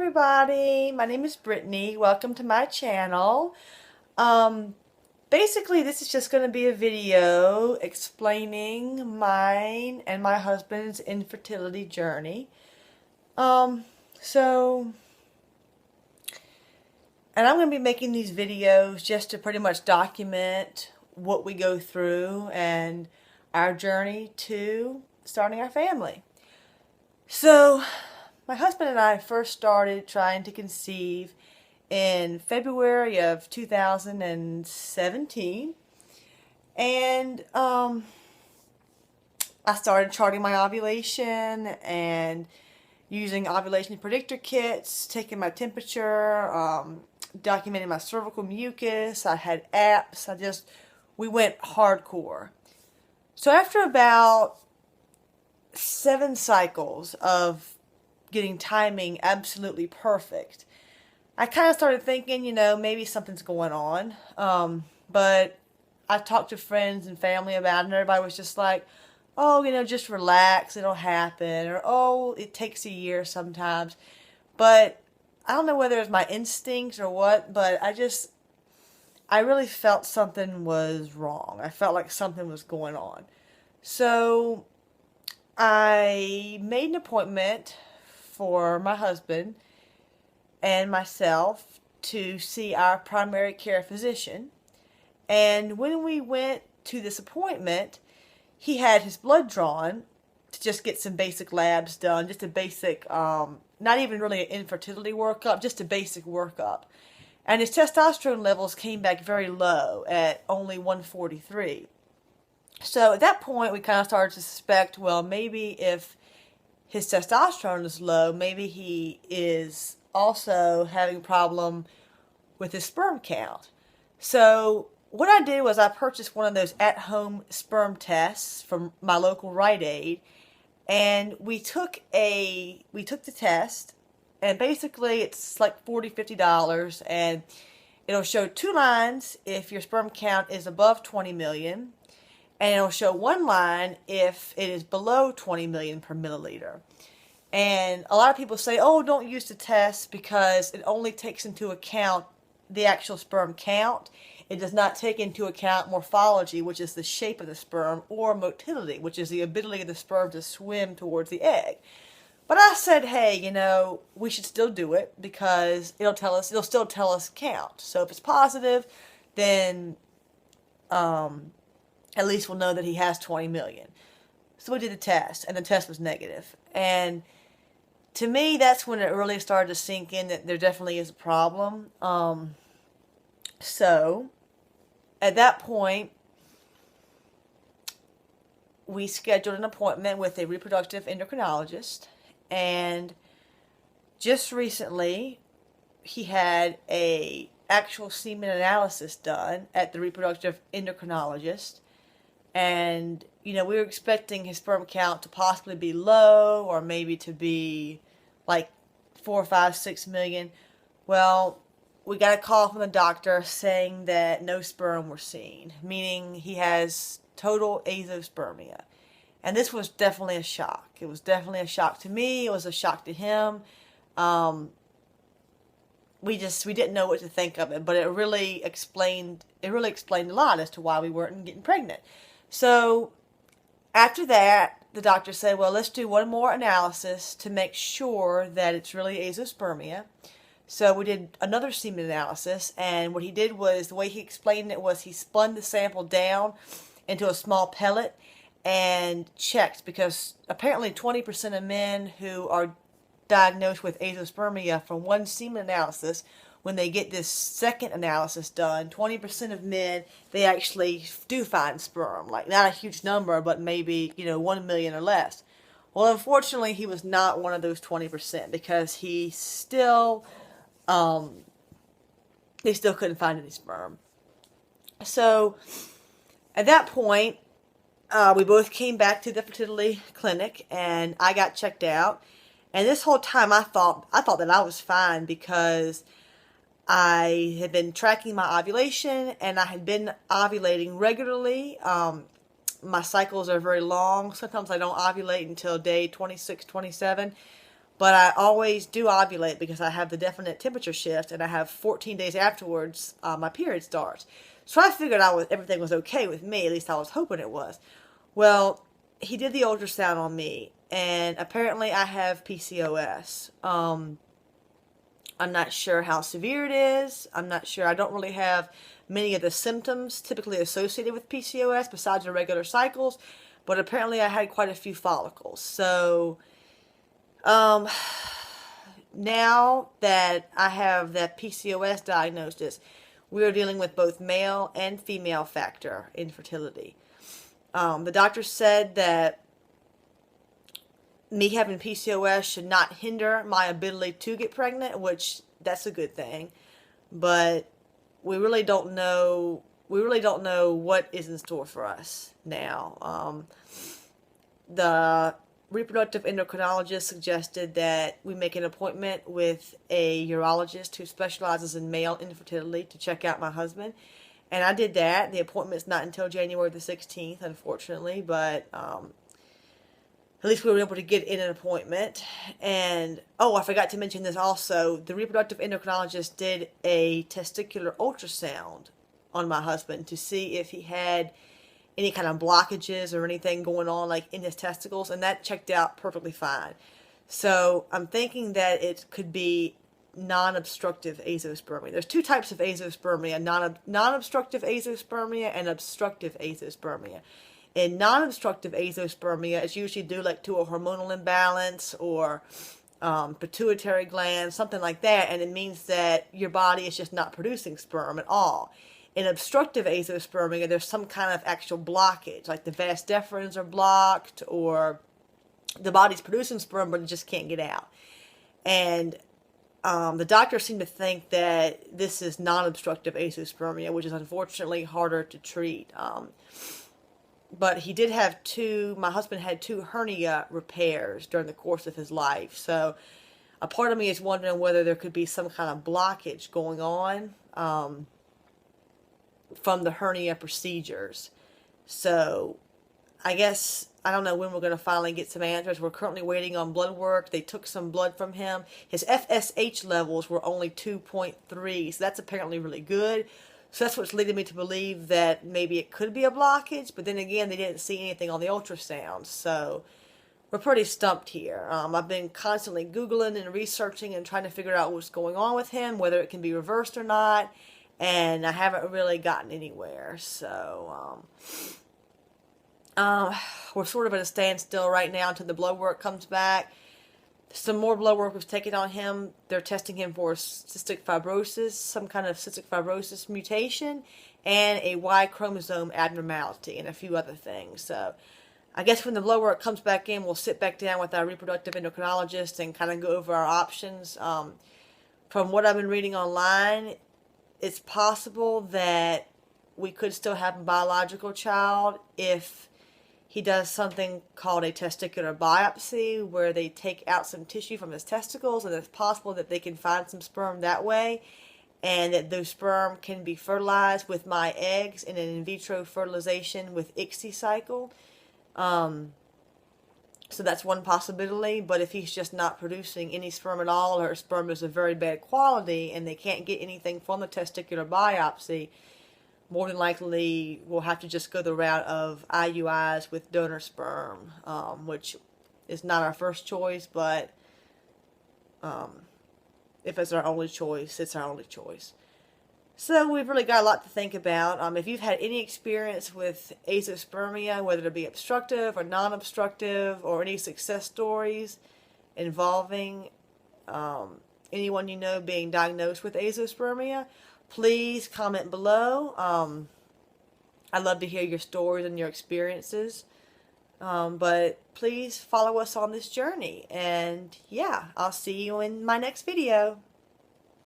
everybody, my name is Brittany. Welcome to my channel. Basically this is just going to be a video explaining mine and my husband's infertility journey. And I'm going to be making these videos just to pretty much document what we go through and our journey to starting our family. So my husband and I first started trying to conceive in February of 2017, and I started charting my ovulation and using ovulation predictor kits, taking my temperature, documenting my cervical mucus. I had apps. We went hardcore. So after about 7 cycles of getting timing absolutely perfect, I kind of started thinking, maybe something's going on. But I talked to friends and family about it, and everybody was just like, oh, just relax, it'll happen. Or, oh, it takes a year sometimes. But I don't know whether it's my instincts or what, but I really felt something was wrong. I felt like something was going on. So I made an appointment for my husband and myself to see our primary care physician. And when we went to this appointment, he had his blood drawn to just get some basic labs done, just a basic, not even really an infertility workup, just a basic workup. And his testosterone levels came back very low at only 143. So at that point, we kind of started to suspect, well, maybe if his testosterone is low, maybe he is also having a problem with his sperm count. So what I did was I purchased one of those at-home sperm tests from my local Rite Aid, and we took the test, and basically it's like $40–50, and it'll show 2 lines if your sperm count is above 20 million, and it'll show 1 line if it is below 20 million per milliliter. And a lot of people say, oh, don't use the test because it only takes into account the actual sperm count. It does not take into account morphology, which is the shape of the sperm, or motility, which is the ability of the sperm to swim towards the egg. But I said, hey, we should still do it because it'll still tell us count. So if it's positive, then at least we'll know that he has 20 million. So we did the test, and the test was negative. And to me, that's when it really started to sink in that there definitely is a problem. So at that point, we scheduled an appointment with a reproductive endocrinologist, and just recently he had a actual semen analysis done at the reproductive endocrinologist. And, we were expecting his sperm count to possibly be low, or maybe to be like 4, 5, 6 million. Well, we got a call from the doctor saying that no sperm were seen, meaning he has total azoospermia. And this was definitely a shock. It was definitely a shock to me. It was a shock to him. We didn't know what to think of it, but it really explained a lot as to why we weren't getting pregnant. So after that, the doctor said, well, let's do one more analysis to make sure that it's really azoospermia. So we did another semen analysis, and what he did was, the way he explained it was, he spun the sample down into a small pellet and checked, because apparently 20% of men who are diagnosed with azoospermia from one semen analysis, when they get this second analysis done, 20% of men, they actually do find sperm. Like, not a huge number, but maybe, 1 million or less. Well, unfortunately, he was not one of those 20%, because he still couldn't find any sperm. So at that point, we both came back to the fertility clinic, and I got checked out. And this whole time I thought that I was fine, because I had been tracking my ovulation, and I had been ovulating regularly. My cycles are very long. Sometimes I don't ovulate until day 26, 27. But I always do ovulate because I have the definite temperature shift, and I have 14 days afterwards my period starts. So I figured everything was okay with me. At least I was hoping it was. Well, he did the ultrasound on me, and apparently I have PCOS. I'm not sure how severe it is. I'm not sure. I don't really have many of the symptoms typically associated with PCOS besides irregular cycles, but apparently I had quite a few follicles. So now that I have that PCOS diagnosis, we are dealing with both male and female factor infertility. The doctor said that me having PCOS should not hinder my ability to get pregnant, which that's a good thing. But we really don't know. We really don't know what is in store for us now. The reproductive endocrinologist suggested that we make an appointment with a urologist who specializes in male infertility to check out my husband. And I did that. The appointment's not until January the 16th, unfortunately, but at least we were able to get in an appointment. And, oh, I forgot to mention this also. The reproductive endocrinologist did a testicular ultrasound on my husband to see if he had any kind of blockages or anything going on like in his testicles, and that checked out perfectly fine. So I'm thinking that it could be non-obstructive azoospermia. There's two types of azoospermia, non-obstructive azoospermia and obstructive azoospermia. In non-obstructive azoospermia, it's usually due like to a hormonal imbalance or pituitary gland, something like that, and it means that your body is just not producing sperm at all. In obstructive azoospermia, there's some kind of actual blockage, like the vas deferens are blocked, or the body's producing sperm, but it just can't get out. And the doctors seem to think that this is non-obstructive azoospermia, which is unfortunately harder to treat. But he did have my husband had 2 hernia repairs during the course of his life. So a part of me is wondering whether there could be some kind of blockage going on from the hernia procedures. So I guess, I don't know when we're going to finally get some answers. We're currently waiting on blood work. They took some blood from him. His FSH levels were only 2.3, so that's apparently really good. So that's what's leading me to believe that maybe it could be a blockage, but then again, they didn't see anything on the ultrasound. So we're pretty stumped here. I've been constantly Googling and researching and trying to figure out what's going on with him, whether it can be reversed or not. And I haven't really gotten anywhere. So we're sort of at a standstill right now until the blood work comes back. Some more blood work was taken on him. They're testing him for cystic fibrosis, some kind of cystic fibrosis mutation, and a Y chromosome abnormality, and a few other things. So I guess when the blood work comes back in, we'll sit back down with our reproductive endocrinologist and kind of go over our options. From what I've been reading online, it's possible that we could still have a biological child if he does something called a testicular biopsy, where they take out some tissue from his testicles, and it's possible that they can find some sperm that way, and that those sperm can be fertilized with my eggs in an in vitro fertilization with ICSI cycle. So that's one possibility, but if he's just not producing any sperm at all, or his sperm is of very bad quality, and they can't get anything from the testicular biopsy, more than likely we'll have to just go the route of IUIs with donor sperm, which is not our first choice, but if it's our only choice, it's our only choice. So we've really got a lot to think about. If you've had any experience with azoospermia, whether it be obstructive or non-obstructive, or any success stories involving anyone you know being diagnosed with azoospermia, please comment below. I'd love to hear your stories and your experiences. But please follow us on this journey. And yeah, I'll see you in my next video.